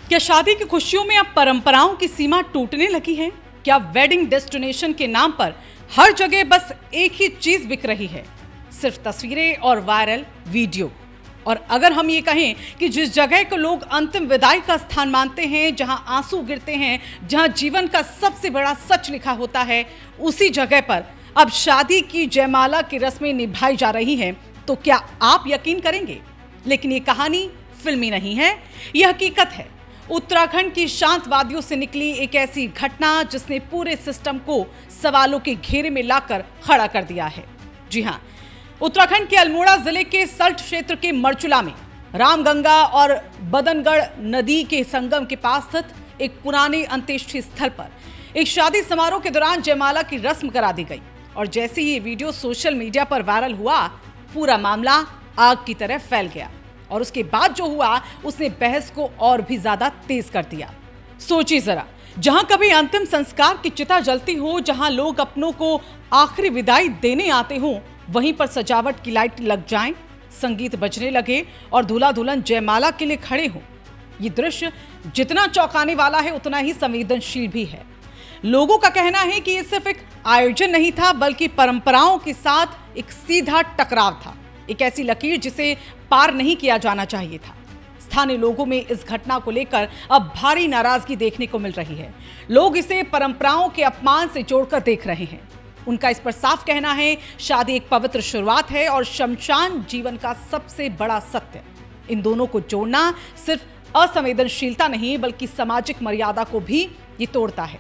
क्या शादी की खुशियों में अब परंपराओं की सीमा टूटने लगी है? क्या वेडिंग डेस्टिनेशन के नाम पर हर जगह बस एक ही चीज बिक रही है, सिर्फ तस्वीरें और वायरल वीडियो? और अगर हम ये कहें कि जिस जगह को लोग अंतिम विदाई का स्थान मानते हैं, जहां आंसू गिरते हैं, जहां जीवन का सबसे बड़ा सच लिखा होता है, उसी जगह पर अब शादी की जयमाला की रस्में निभाई जा रही हैं, तो क्या आप यकीन करेंगे? लेकिन ये कहानी फिल्मी नहीं है, यह हकीकत है। उत्तराखंड की शांत वादियों से निकली एक ऐसी घटना जिसने पूरे सिस्टम को सवालों के घेरे में लाकर खड़ा कर दिया है। जी हां, उत्तराखंड के अल्मोड़ा जिले के सल्ट क्षेत्र के मरचुला में रामगंगा और बदनगढ़ नदी के संगम के पास स्थित एक पुराने अंत्येष्टि स्थल पर एक शादी समारोह के दौरान जयमाला की रस्म करा दी गई। और जैसे ही ये वीडियो सोशल मीडिया पर वायरल हुआ, पूरा मामला आग की तरह फैल गया। और उसके बाद जो हुआ उसने बहस को और भी ज्यादा तेज कर दिया। सोचिए जरा, जहां कभी अंतिम संस्कार की चिता जलती हो, जहां लोग अपनों को आखिरी विदाई देने आते हों, वहीं पर सजावट की लाइट लग जाएं, संगीत बजने लगे और दूल्हा दुल्हन जयमाला के लिए खड़े हों। ये दृश्य जितना चौंकाने वाला है, उतना ही संवेदनशील भी है। लोगों का कहना है कि ये सिर्फ एक आयोजन नहीं था, बल्कि परंपराओं के साथ एक सीधा टकराव था, एक ऐसी लकीर जिसे पार नहीं किया जाना चाहिए था। स्थानीय लोगों में इस घटना को लेकर अब भारी नाराजगी देखने को मिल रही है। लोग इसे परंपराओं के अपमान से जोड़कर देख रहे हैं। उनका इस पर साफ कहना है, शादी एक पवित्र शुरुआत है और शमशान जीवन का सबसे बड़ा सत्य। इन दोनों को जोड़ना सिर्फ असंवेदनशीलता नहीं, बल्कि सामाजिक मर्यादा को भी ये तोड़ता है।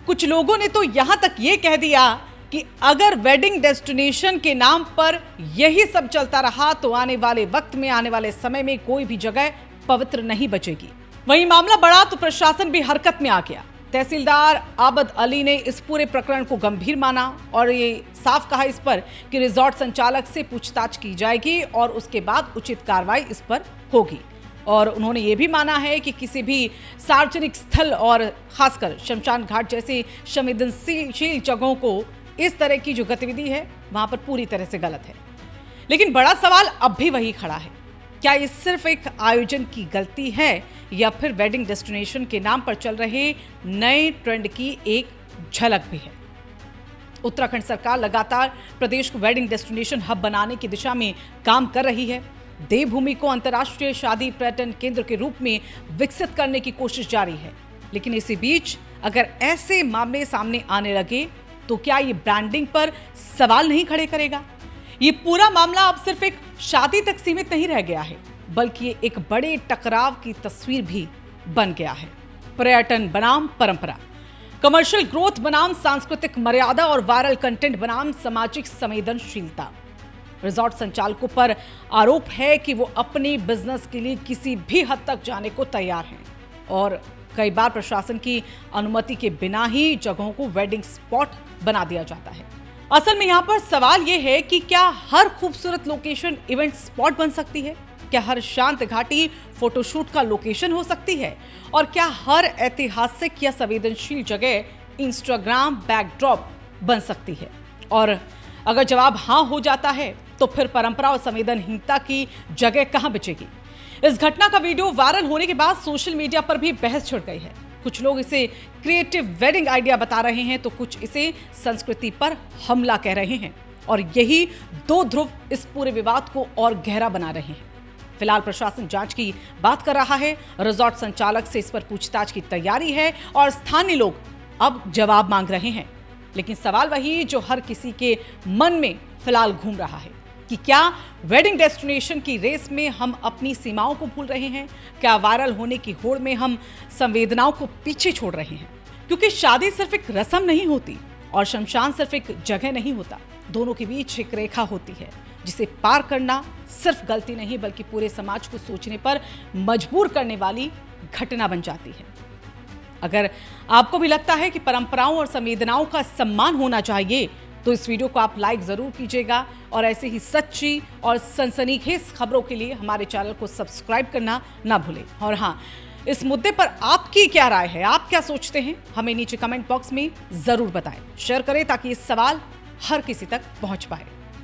कुछ लोगों ने तो यहां तक ये कह दिया कि अगर वेडिंग डेस्टिनेशन के नाम पर यही सब चलता रहा तो आने वाले वक्त में, आने वाले समय में कोई भी जगह पवित्र नहीं बचेगी। वहीं मामला बढ़ा तो प्रशासन भी हरकत में आ गया। तहसीलदार आबद अली ने इस पूरे प्रकरण को गंभीर माना और ये साफ कहा इस पर कि रिजॉर्ट संचालक से पूछताछ की जाएगी और उसके बाद उचित कार्रवाई इस पर होगी। और उन्होंने ये भी माना है कि किसी भी सार्वजनिक स्थल और खासकर शमशान घाट जैसी संवेदनशील जगहों को इस तरह की जो गतिविधि है वहां पर पूरी तरह से गलत है। लेकिन बड़ा सवाल अब भी वही खड़ा है, क्या ये सिर्फ एक आयोजन की गलती है या फिर वेडिंग डेस्टिनेशन के नाम पर चल रहे नए ट्रेंड की एक झलक भी है? उत्तराखंड सरकार लगातार प्रदेश को वेडिंग डेस्टिनेशन हब बनाने की दिशा में काम कर रही है। देवभूमि को अंतर्राष्ट्रीय शादी पर्यटन केंद्र के रूप में विकसित करने की कोशिश जारी है। लेकिन इसी बीच अगर ऐसे मामले सामने आने लगे तो क्या ये ब्रांडिंग पर सवाल नहीं खड़े करेगा? ये पूरा मामला अब सिर्फ एक शादी तक सीमित नहीं रह गया है, बल्कि ये एक बड़े टकराव की तस्वीर भी बन गया है। पर्यटन बनाम परंपरा, कमर्शियल ग्रोथ बनाम सांस्कृतिक मर्यादा और वायरल कंटेंट बनाम सामाजिक संवेदनशीलता। रिजॉर्ट संचालकों पर आरोप है कि वो अपने बिजनेस के लिए किसी भी हद तक जाने को तैयार हैं और कई बार प्रशासन की अनुमति के बिना ही जगहों को वेडिंग स्पॉट बना दिया जाता है। असल में यहाँ पर सवाल ये है कि क्या हर खूबसूरत लोकेशन इवेंट स्पॉट बन सकती है? क्या हर शांत घाटी फोटोशूट का लोकेशन हो सकती है? और क्या हर ऐतिहासिक या संवेदनशील जगह इंस्टाग्राम बैकड्रॉप बन सकती है? और अगर जवाब हाँ हो जाता है तो फिर परंपरा और संवेदनहीनता की जगह कहां बचेगी? इस घटना का वीडियो वायरल होने के बाद सोशल मीडिया पर भी बहस छिड़ गई है। कुछ लोग इसे क्रिएटिव वेडिंग आइडिया बता रहे हैं तो कुछ इसे संस्कृति पर हमला कह रहे हैं। और यही दो ध्रुव इस पूरे विवाद को और गहरा बना रहे हैं। फिलहाल प्रशासन जांच की बात कर रहा है, रिजॉर्ट संचालक से इस पर पूछताछ की तैयारी है और स्थानीय लोग अब जवाब मांग रहे हैं। लेकिन सवाल वही जो हर किसी के मन में फिलहाल घूम रहा है कि क्या वेडिंग डेस्टिनेशन की रेस में हम अपनी सीमाओं को भूल रहे हैं? क्या वायरल होने की होड़ में हम संवेदनाओं को पीछे छोड़ रहे हैं? क्योंकि शादी सिर्फ एक रस्म नहीं होती और शमशान सिर्फ एक जगह नहीं होता। दोनों के बीच एक रेखा होती है जिसे पार करना सिर्फ गलती नहीं, बल्कि पूरे समाज को सोचने पर मजबूर करने वाली घटना बन जाती है। अगर आपको भी लगता है कि परंपराओं और संवेदनाओं का सम्मान होना चाहिए तो इस वीडियो को आप लाइक जरूर कीजिएगा और ऐसे ही सच्ची और सनसनीखेज खबरों के लिए हमारे चैनल को सब्सक्राइब करना ना भूलें। और हाँ, इस मुद्दे पर आपकी क्या राय है, आप क्या सोचते हैं, हमें नीचे कमेंट बॉक्स में जरूर बताएं। शेयर करें ताकि ये सवाल हर किसी तक पहुंच पाए।